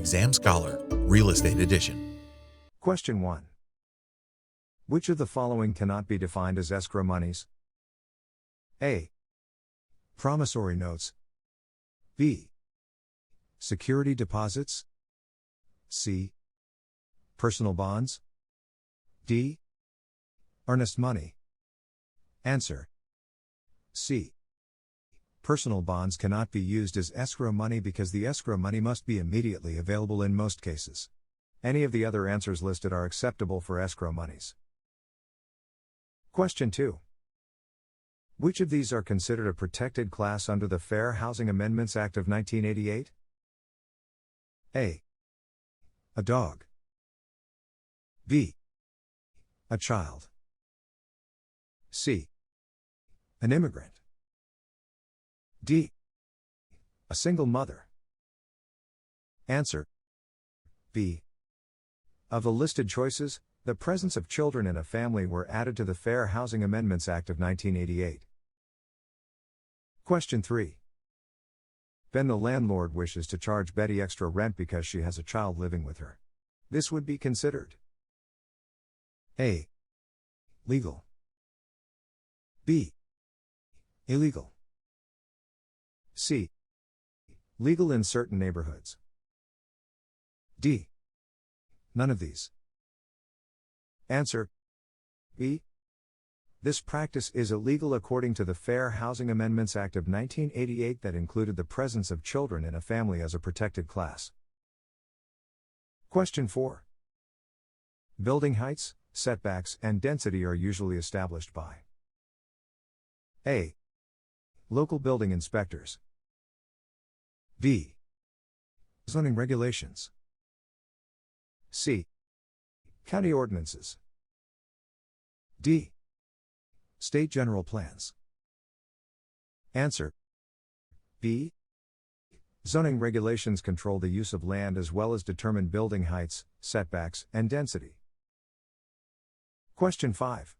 Exam Scholar, Real Estate Edition. Question 1. Which of the following cannot be defined as escrow monies? A. Promissory notes. B. Security deposits. C. Personal bonds. D. Earnest money. Answer. C. Personal bonds cannot be used as escrow money because the escrow money must be immediately available in most cases. Any of the other answers listed are acceptable for escrow monies. Question 2. Which of these are considered a protected class under the Fair Housing Amendments Act of 1988? A. A dog. B. A child. C. An immigrant. D. A single mother. Answer. B. Of the listed choices, the presence of children in a family were added to the Fair Housing Amendments Act of 1988. Question 3. Ben, the landlord, wishes to charge Betty extra rent because she has a child living with her. This would be considered A. Legal. B. Illegal. C. Legal in certain neighborhoods. D. None of these. Answer. B. This practice is illegal according to the Fair Housing Amendments Act of 1988 that included the presence of children in a family as a protected class. Question 4. Building heights, setbacks, and density are usually established by A. Local building inspectors. B. Zoning regulations. C. County ordinances. D. State general plans. Answer. B. Zoning regulations control the use of land as well as determine building heights, setbacks, and density. Question 5.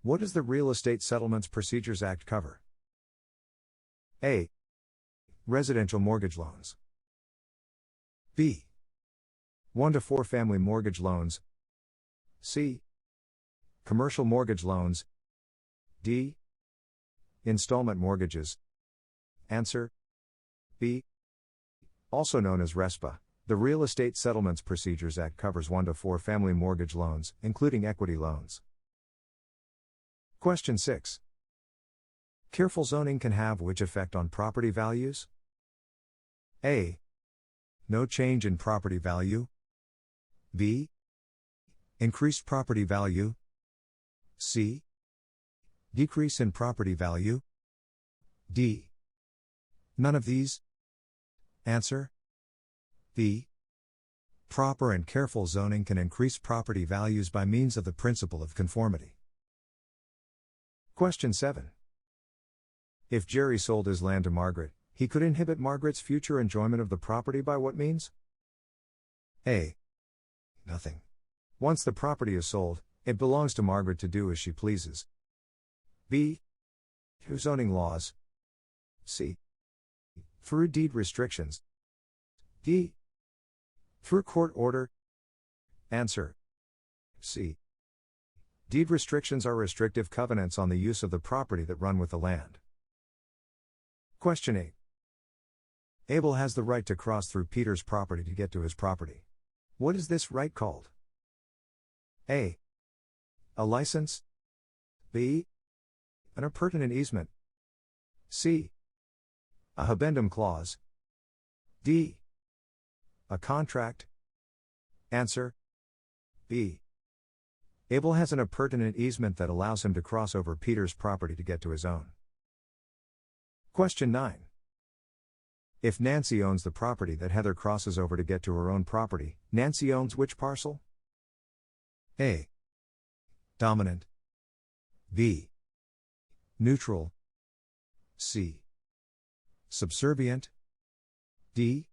What does the Real Estate Settlements Procedures Act cover? A. Residential mortgage loans. B. 1 to 4 family mortgage loans. C. Commercial mortgage loans. D. Installment mortgages. Answer. B. Also known as RESPA, the Real Estate Settlements Procedures Act covers 1 to 4 family mortgage loans, including equity loans. Question 6. Careful zoning can have which effect on property values? A. No change in property value. B. Increased property value. C. Decrease in property value. D. None of these. Answer. B. Proper and careful zoning can increase property values by means of the principle of conformity. Question 7. If Jerry sold his land to Margaret, he could inhibit Margaret's future enjoyment of the property by what means? A. Nothing. Once the property is sold, it belongs to Margaret to do as she pleases. B. Through zoning laws. C. Through deed restrictions. D. Through court order. Answer. C. Deed restrictions are restrictive covenants on the use of the property that run with the land. Question 8. Abel has the right to cross through Peter's property to get to his property. What is this right called? A. A license. B. An appurtenant easement. C. A habendum clause. D. A contract. Answer. B. Abel has an appurtenant easement that allows him to cross over Peter's property to get to his own. Question 9. If Nancy owns the property that Heather crosses over to get to her own property, Nancy owns which parcel? A. Dominant. B. Neutral. C. Subservient. D.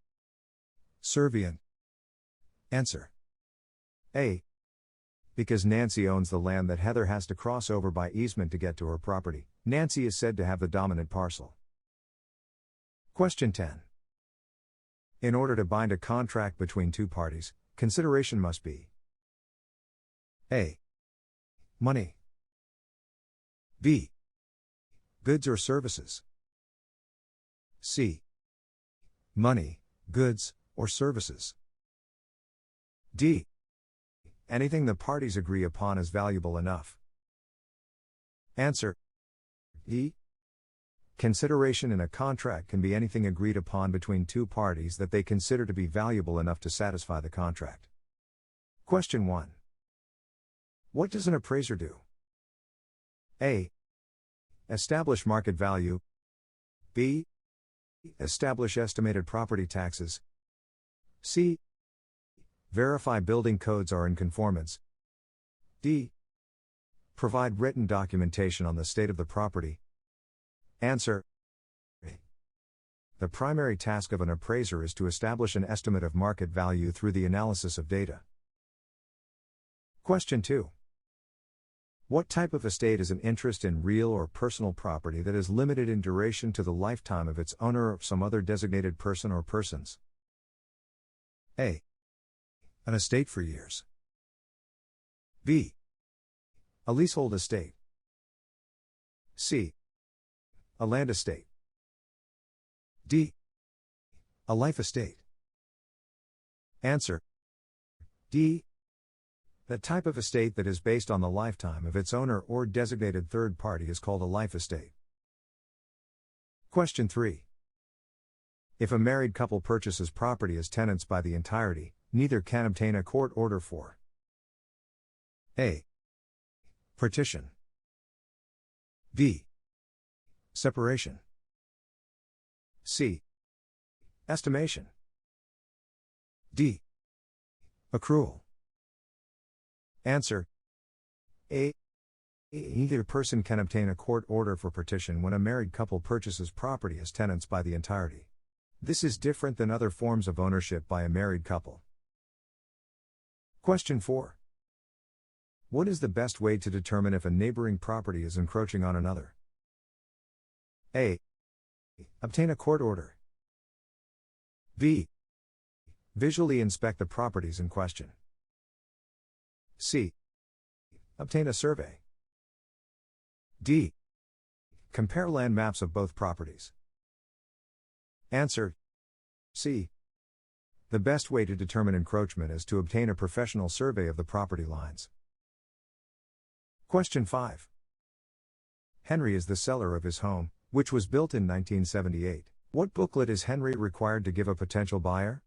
Servient. Answer. A. Because Nancy owns the land that Heather has to cross over by easement to get to her property, Nancy is said to have the dominant parcel. Question 10. In order to bind a contract between two parties, consideration must be A. Money. B. Goods or services. C. Money, goods, or services. D. Anything the parties agree upon is valuable enough. Answer: E. Consideration in a contract can be anything agreed upon between two parties that they consider to be valuable enough to satisfy the contract. Question 1. What does an appraiser do? A. Establish market value. B. Establish estimated property taxes. C. Verify building codes are in conformance. D. Provide written documentation on the state of the property. Answer: The primary task of an appraiser is to establish an estimate of market value through the analysis of data. Question 2. What type of estate is an interest in real or personal property that is limited in duration to the lifetime of its owner or some other designated person or persons? A. An estate for years. B. A leasehold estate. C. A land estate. D. A life estate. Answer: D. The type of estate that is based on the lifetime of its owner or designated third party is called a life estate. Question 3. If a married couple purchases property as tenants by the entirety, neither can obtain a court order for A. Partition. B. Separation. C. Estimation. D. Accrual. Answer: A. Neither person can obtain a court order for partition when a married couple purchases property as tenants by the entirety. This is different than other forms of ownership by a married couple. Question 4. What is the best way to determine if a neighboring property is encroaching on another? A. Obtain a court order. B. Visually inspect the properties in question. C. Obtain a survey. D. Compare land maps of both properties. Answer: C. The best way to determine encroachment is to obtain a professional survey of the property lines. Question 5. Henry is the seller of his home, which was built in 1978. What booklet is Henry required to give a potential buyer?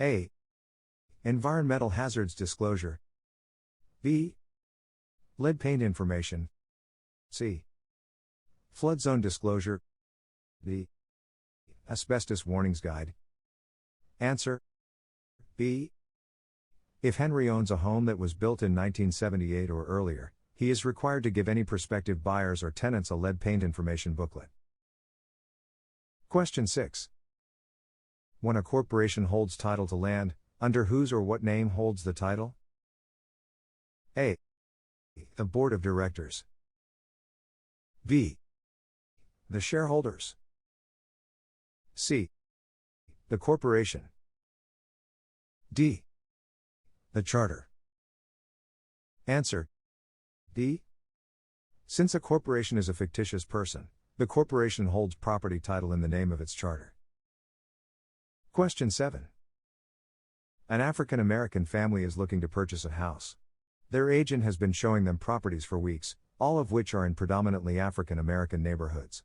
A. Environmental hazards disclosure. B. Lead paint information. C. Flood zone disclosure. D. Asbestos warnings guide. Answer: B. If Henry owns a home that was built in 1978 or earlier, he is required to give any prospective buyers or tenants a lead paint information booklet. Question 6. When a corporation holds title to land, under whose or what name holds the title? A. The Board of Directors. B. The shareholders. C. The corporation. D. The charter. Answer: D. Since a corporation is a fictitious person, the corporation holds property title in the name of its charter. Question 7. An African American family is looking to purchase a house. Their agent has been showing them properties for weeks, all of which are in predominantly African American neighborhoods.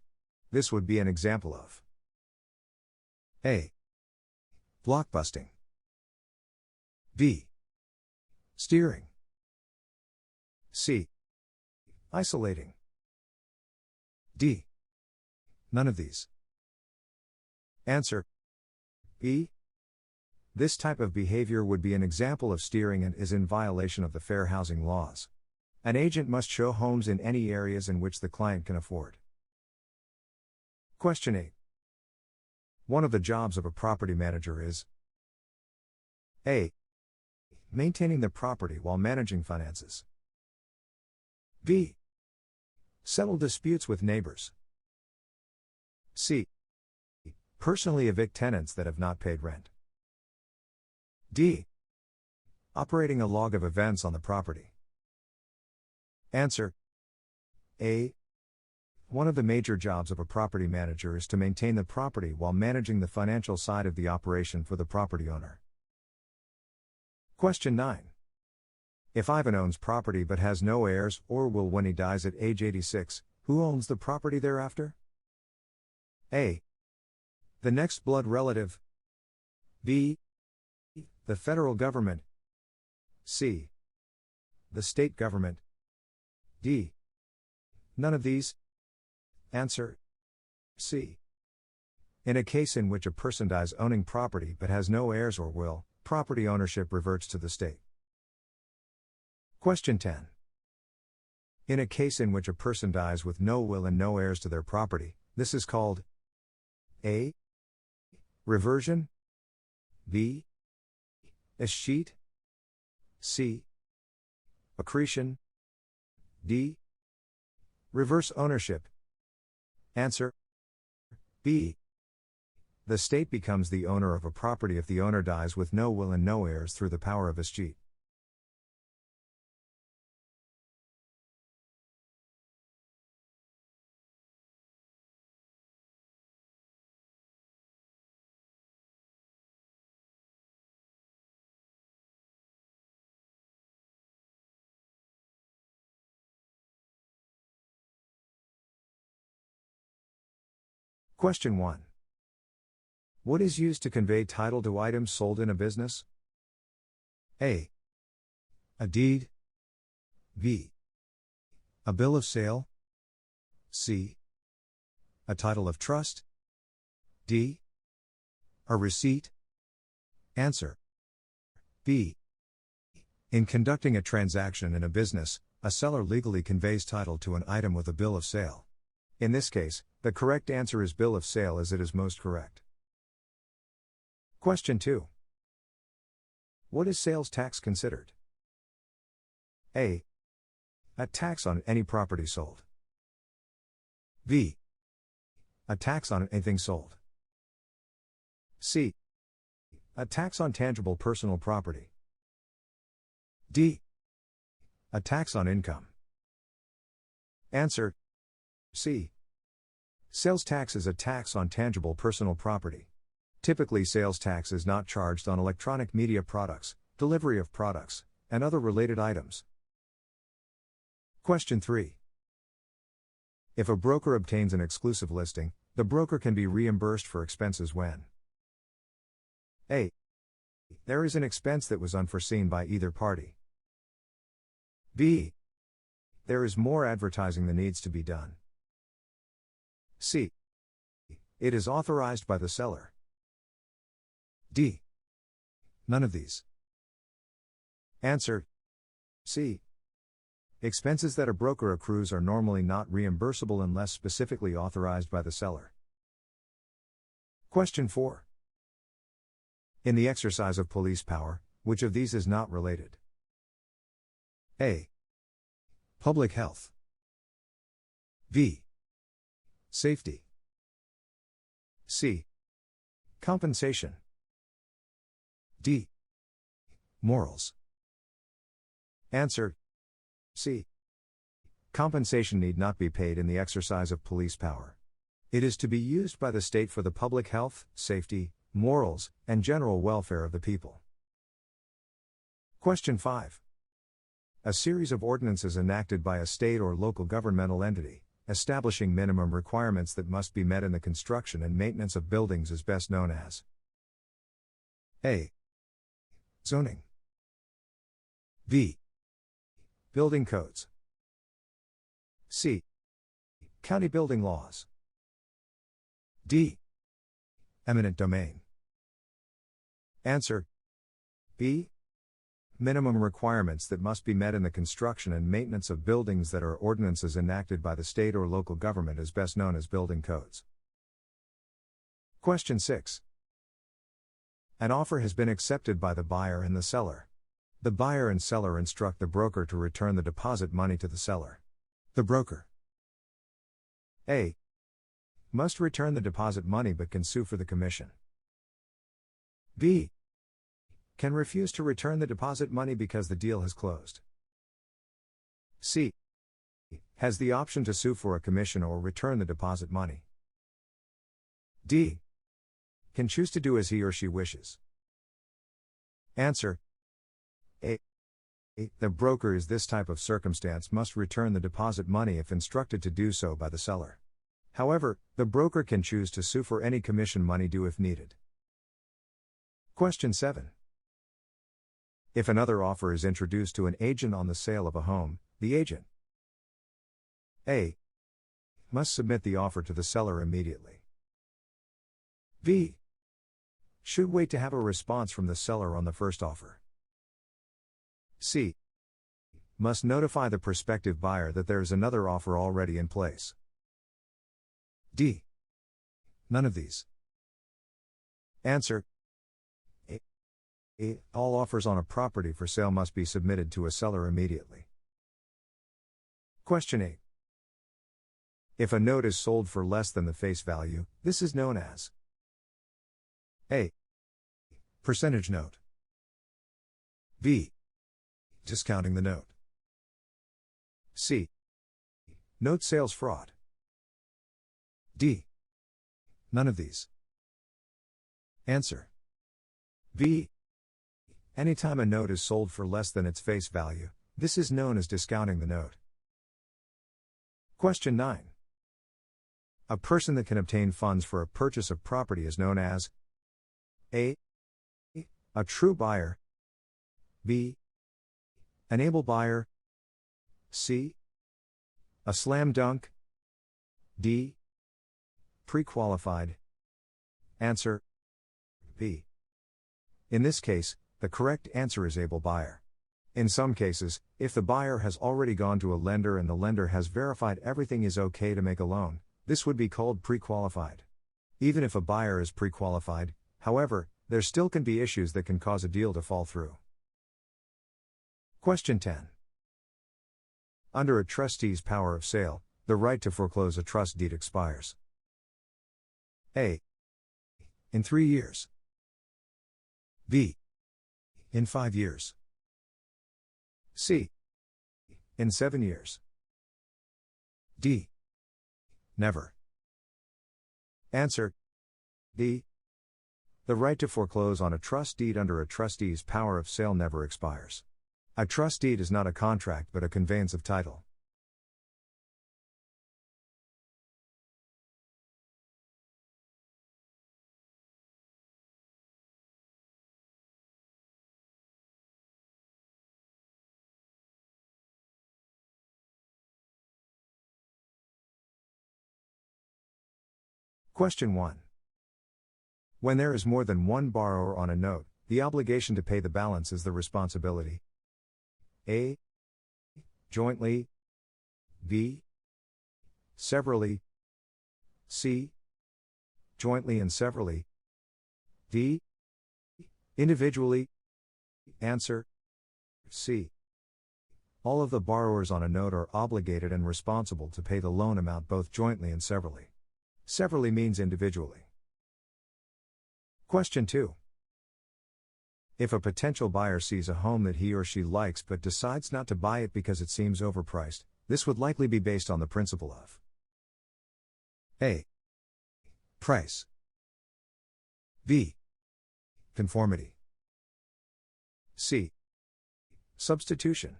This would be an example of A. Blockbusting. B. Steering. C. Isolating. D. None of these. Answer: B. This type of behavior would be an example of steering and is in violation of the fair housing laws. An agent must show homes in any areas in which the client can afford. Question 8. One of the jobs of a property manager is A. Maintaining the property while managing finances. B. Settle disputes with neighbors. C. Personally evict tenants that have not paid rent. D. Operating a log of events on the property. Answer A. One of the major jobs of a property manager is to maintain the property while managing the financial side of the operation for the property owner. Question 9. If Ivan owns property but has no heirs or will when he dies at age 86, who owns the property thereafter? A. The next blood relative. B. The federal government. C. The state government. D. None of these. Answer C. In a case in which a person dies owning property but has no heirs or will, property ownership reverts to the state. Question 10. In a case in which a person dies with no will and no heirs to their property, this is called A. Reversion. B. Escheat. C. Accretion. D. Reverse ownership. Answer B. The state becomes the owner of a property if the owner dies with no will and no heirs through the power of escheat. Question 1. What is used to convey title to items sold in a business? A. A deed. B. A bill of sale. C. A title of trust. D. A receipt. Answer B. In conducting a transaction in a business, a seller legally conveys title to an item with a bill of sale. In this case, the correct answer is bill of sale as it is most correct. Question 2. What is sales tax considered? A. A tax on any property sold. B. A tax on anything sold. C. A tax on tangible personal property. D. A tax on income. Answer C. Sales tax is a tax on tangible personal property. Typically, sales tax is not charged on electronic media products, delivery of products, and other related items. Question 3. If a broker obtains an exclusive listing, the broker can be reimbursed for expenses when A. There is an expense that was unforeseen by either party. B. There is more advertising that needs to be done. C. It is authorized by the seller. D. None of these. Answer C. Expenses that a broker accrues are normally not reimbursable unless specifically authorized by the seller. Question 4. In the exercise of police power, which of these is not related? A. Public health. B. Safety. C. Compensation. D. Morals. Answer C. Compensation need not be paid in the exercise of police power. It is to be used by the state for the public health, safety, morals, and general welfare of the people. Question 5. A series of ordinances enacted by a state or local governmental entity, establishing minimum requirements that must be met in the construction and maintenance of buildings is best known as A. Zoning. B. Building codes. C. County building laws. D. Eminent domain. Answer B. Minimum requirements that must be met in the construction and maintenance of buildings that are ordinances enacted by the state or local government is best known as building codes. Question 6. An offer has been accepted by the buyer and the seller. The buyer and seller instruct the broker to return the deposit money to the seller. The broker A. Must return the deposit money but can sue for the commission. B. Can refuse to return the deposit money because the deal has closed. C. Has the option to sue for a commission or return the deposit money. D. Can choose to do as he or she wishes. Answer. A. The broker in this type of circumstance must return the deposit money if instructed to do so by the seller. However, the broker can choose to sue for any commission money due if needed. Question 7. If another offer is introduced to an agent on the sale of a home, the agent A. Must submit the offer to the seller immediately. B. Should wait to have a response from the seller on the first offer. C. Must notify the prospective buyer that there is another offer already in place. D. None of these. Answer. A. All offers on a property for sale must be submitted to a seller immediately. Question 8. If a note is sold for less than the face value, this is known as A. Percentage note. B. Discounting the note. C. Note sales fraud. D. None of these. Answer. B. Anytime a note is sold for less than its face value, this is known as discounting the note. Question 9. A person that can obtain funds for a purchase of property is known as A. A true buyer. B. An able buyer. C. A slam dunk. D. Pre-qualified. Answer. B. In this case, the correct answer is able buyer. In some cases, if the buyer has already gone to a lender and the lender has verified everything is okay to make a loan, this would be called pre-qualified. Even if a buyer is pre-qualified, however, there still can be issues that can cause a deal to fall through. Question 10. Under a trustee's power of sale, the right to foreclose a trust deed expires. A. In 3 years. B. In 5 years. C. In 7 years. D. Never. Answer. D. The right to foreclose on a trust deed under a trustee's power of sale never expires. A trust deed is not a contract but a conveyance of title. Question 1. When there is more than one borrower on a note, the obligation to pay the balance is the responsibility A. Jointly. B. Severally. C. Jointly and severally. D. Individually. Answer. C. All of the borrowers on a note are obligated and responsible to pay the loan amount both jointly and severally. Severally means individually. Question 2. If a potential buyer sees a home that he or she likes but decides not to buy it because it seems overpriced, this would likely be based on the principle of A. Price. B. Conformity. C. Substitution.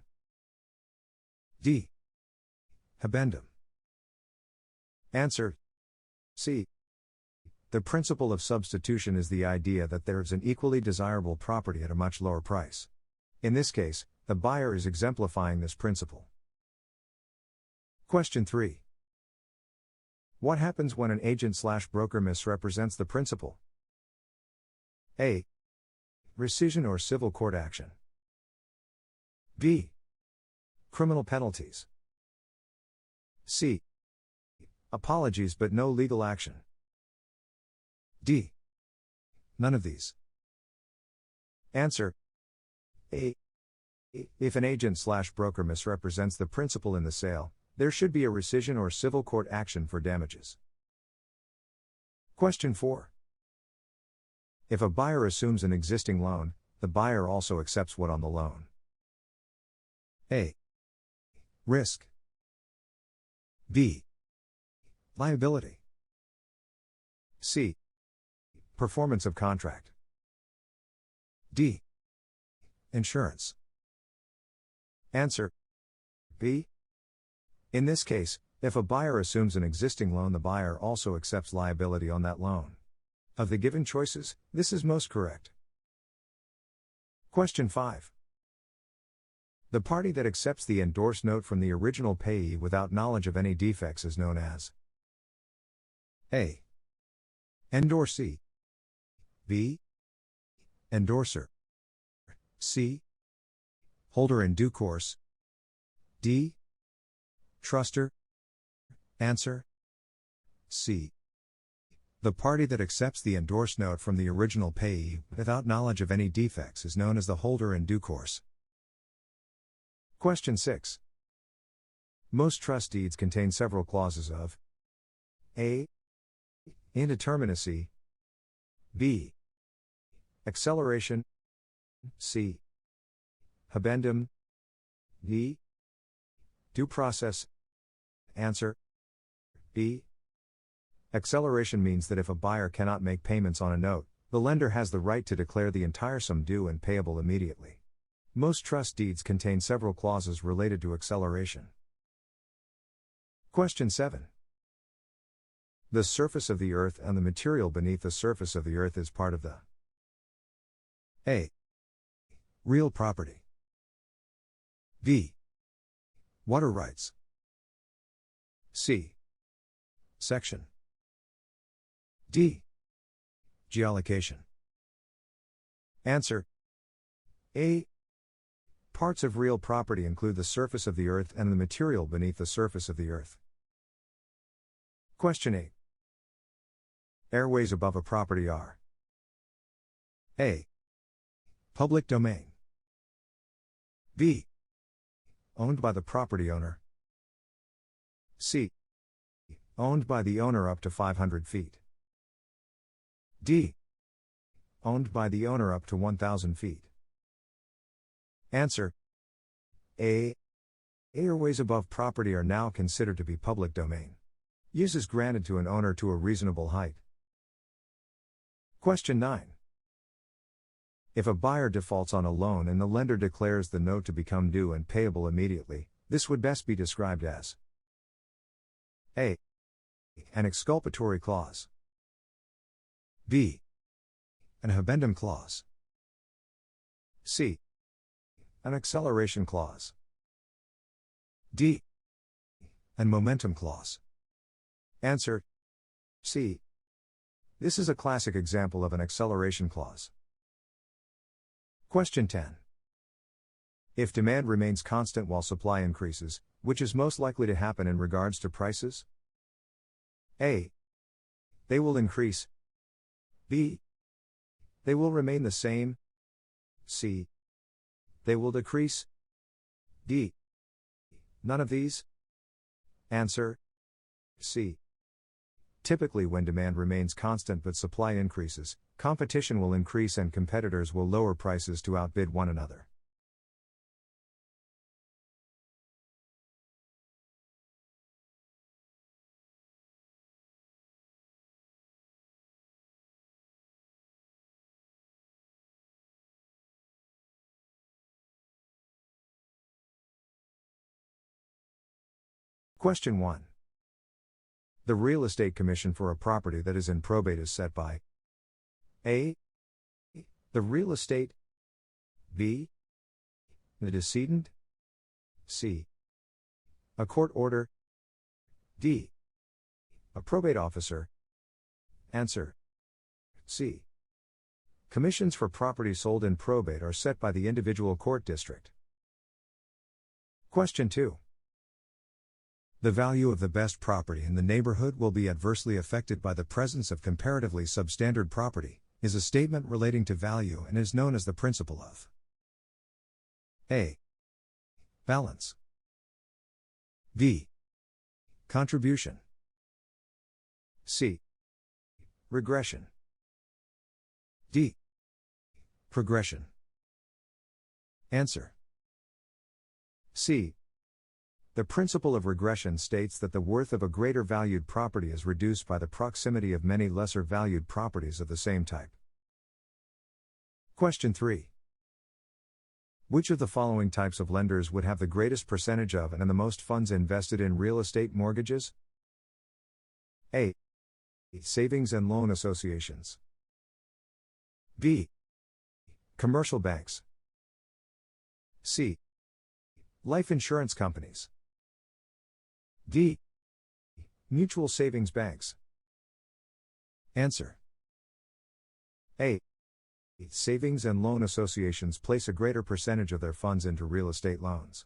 D. Habendum. Answer. C. The principle of substitution is the idea that there is an equally desirable property at a much lower price. In this case, the buyer is exemplifying this principle. Question 3. What happens when an agent/broker misrepresents the principle? A. Rescission or civil court action. B. Criminal penalties. C. Apologies but no legal action. D. None of these. Answer. A. If an agent/broker misrepresents the principle in the sale, there should be a rescission or civil court action for damages. Question 4. If a buyer assumes an existing loan, the buyer also accepts what on the loan? A. Risk. B. Liability. C. Performance of contract. D. Insurance. Answer B. In this case, if a buyer assumes an existing loan, the buyer also accepts liability on that loan. Of the given choices, this is most correct. Question 5. The party that accepts the endorsed note from the original payee without knowledge of any defects is known as A. Endorsee. B. Endorser. C. Holder in due course. D. Truster. Answer C. The party that accepts the endorsed note from the original payee without knowledge of any defects is known as the holder in due course. Question 6. Most trust deeds contain several clauses of A. Indeterminacy. B. Acceleration. C. Habendum. D. Due process. Answer B. Acceleration means that if a buyer cannot make payments on a note, the lender has the right to declare the entire sum due and payable immediately. Most trust deeds contain several clauses related to acceleration. Question 7. The surface of the earth and the material beneath the surface of the earth is part of the A. Real property. B. Water rights. C. Section. D. Geolocation. Answer A. Parts of real property include the surface of the earth and the material beneath the surface of the earth. Question 8. Airways above a property are A. Public domain. B. Owned by the property owner. C. Owned by the owner up to 500 feet. D. Owned by the owner up to 1,000 feet. Answer A. Airways above property are now considered to be public domain. Use is granted to an owner to a reasonable height. Question 9. If a buyer defaults on a loan and the lender declares the note to become due and payable immediately, this would best be described as A. An exculpatory clause. B. An habendum clause. C. An acceleration clause. D. An momentum clause. Answer C. This is a classic example of an acceleration clause. Question 10. If demand remains constant while supply increases, which is most likely to happen in regards to prices? A. They will increase. B. They will remain the same. C. They will decrease. D. None of these? Answer C. Typically, when demand remains constant but supply increases, competition will increase and competitors will lower prices to outbid one another. Question 1. The real estate commission for a property that is in probate is set by A. The real estate. B. The decedent. C. A court order. D. A probate officer. Answer C. Commissions for property sold in probate are set by the individual court district. Question 2. The value of the best property in the neighborhood will be adversely affected by the presence of comparatively substandard property, is a statement relating to value and is known as the principle of A. Balance. B. Contribution. C. Regression. D. Progression. Answer. C. The principle of regression states that the worth of a greater valued property is reduced by the proximity of many lesser valued properties of the same type. Question 3. Which of the following types of lenders would have the greatest percentage of and the most funds invested in real estate mortgages? A. Savings and loan associations. B. Commercial banks. C. Life insurance companies. D. Mutual savings banks. Answer. A. Savings and loan associations place a greater percentage of their funds into real estate loans.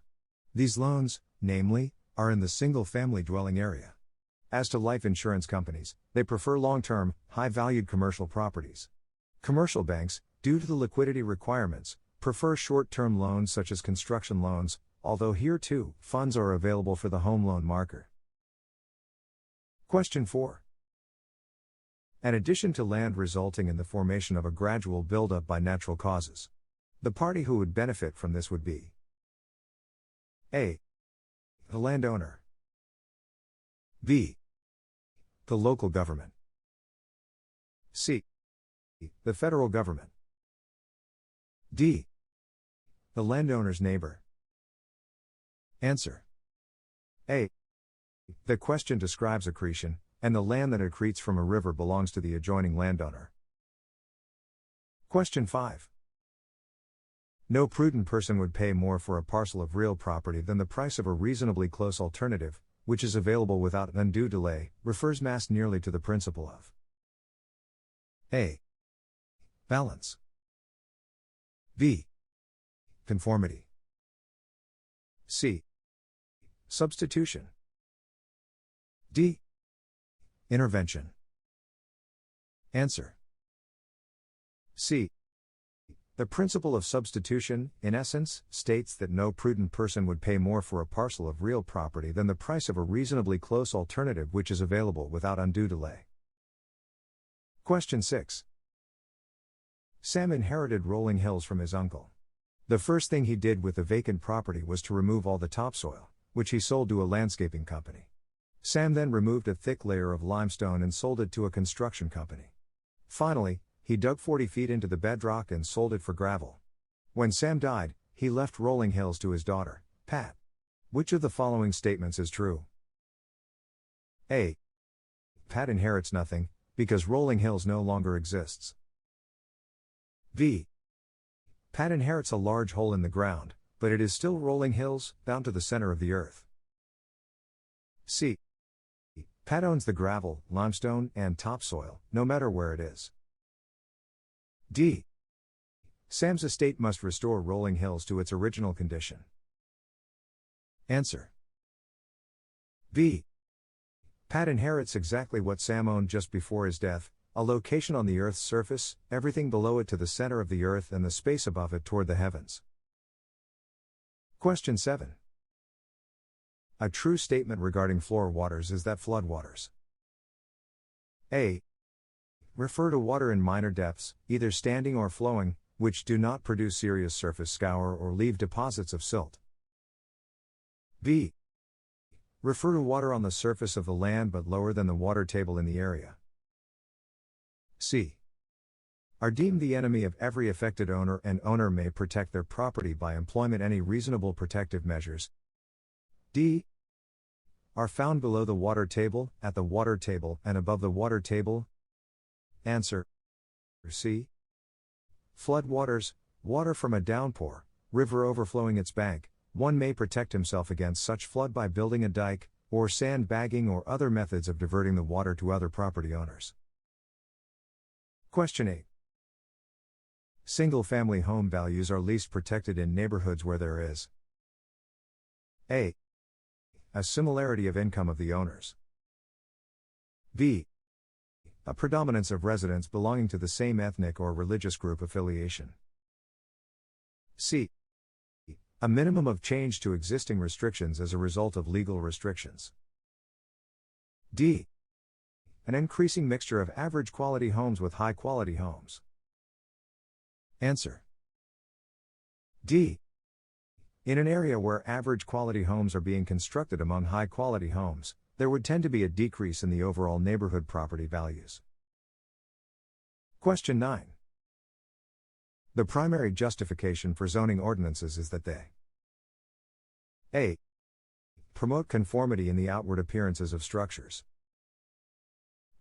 These loans, namely, are in the single-family dwelling area. As to life insurance companies, they prefer long-term, high-valued commercial properties. Commercial banks, due to the liquidity requirements, prefer short-term loans such as construction loans, although here too, funds are available for the home loan market. Question 4. An addition to land resulting in the formation of a gradual buildup by natural causes. The party who would benefit from this would be A. The landowner. B. The local government. C. The federal government. D. The landowner's neighbor. Answer. A. The question describes accretion, and the land that accretes from a river belongs to the adjoining landowner. Question 5. No prudent person would pay more for a parcel of real property than the price of a reasonably close alternative, which is available without undue delay, refers mass nearly to the principle of A. Balance. B. Conformity. C. Substitution. D. Intervention. Answer. C. The principle of substitution, in essence, states that no prudent person would pay more for a parcel of real property than the price of a reasonably close alternative which is available without undue delay. Question 6. Sam inherited rolling hills from his uncle. The first thing he did with the vacant property was to remove all the topsoil, which he sold to a landscaping company. Sam then removed a thick layer of limestone and sold it to a construction company. Finally, he dug 40 feet into the bedrock and sold it for gravel. When Sam died, he left rolling hills to his daughter, Pat. Which of the following statements is true? A. Pat inherits nothing, because rolling hills no longer exists. B. Pat inherits a large hole in the ground, but it is still rolling hills, down to the center of the earth. C. Pat owns the gravel, limestone, and topsoil, no matter where it is. D. Sam's estate must restore rolling hills to its original condition. Answer. B. Pat inherits exactly what Sam owned just before his death, a location on the earth's surface, everything below it to the center of the earth and the space above it toward the heavens. Question 7. A true statement regarding floor waters is that flood waters A. Refer to water in minor depths, either standing or flowing, which do not produce serious surface scour or leave deposits of silt. B. Refer to water on the surface of the land but lower than the water table in the area. C. Are deemed the enemy of every affected owner, and owner may protect their property by employment any reasonable protective measures. D. Are found below the water table, at the water table, and above the water table. Answer. C. Flood waters, water from a downpour, river overflowing its bank. One may protect himself against such flood by building a dike, or sandbagging or other methods of diverting the water to other property owners. Question 8. Single-family home values are least protected in neighborhoods where there is A. A similarity of income of the owners. B. A predominance of residents belonging to the same ethnic or religious group affiliation. C. A minimum of change to existing restrictions as a result of legal restrictions. D. An increasing mixture of average quality homes with high quality homes. Answer. D. In an area where average quality homes are being constructed among high quality homes, there would tend to be a decrease in the overall neighborhood property values. Question 9. The primary justification for zoning ordinances is that they A. Promote conformity in the outward appearances of structures.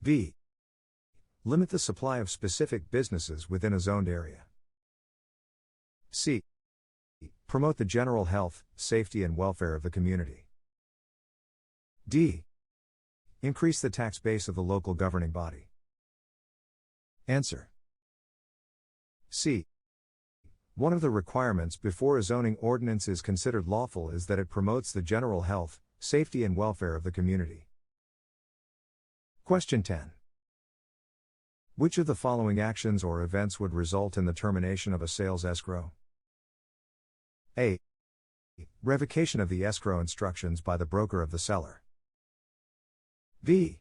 B. Limit the supply of specific businesses within a zoned area. C. Promote the general health, safety and welfare of the community. D. Increase the tax base of the local governing body. Answer. C. One of the requirements before a zoning ordinance is considered lawful is that it promotes the general health, safety and welfare of the community. Question 10. Which of the following actions or events would result in the termination of a sales escrow? A. Revocation of the escrow instructions by the broker of the seller. B.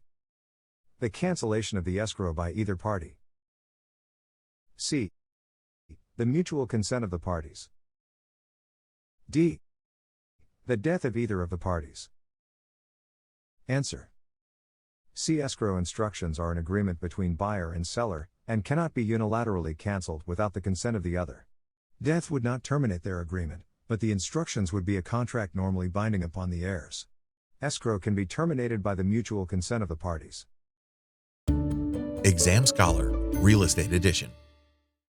The cancellation of the escrow by either party. C. The mutual consent of the parties. D. The death of either of the parties. Answer. C. Escrow instructions are an agreement between buyer and seller, and cannot be unilaterally cancelled without the consent of the other. Death would not terminate their agreement, but the instructions would be a contract normally binding upon the heirs. Escrow can be terminated by the mutual consent of the parties. Exam Scholar, Real Estate Edition.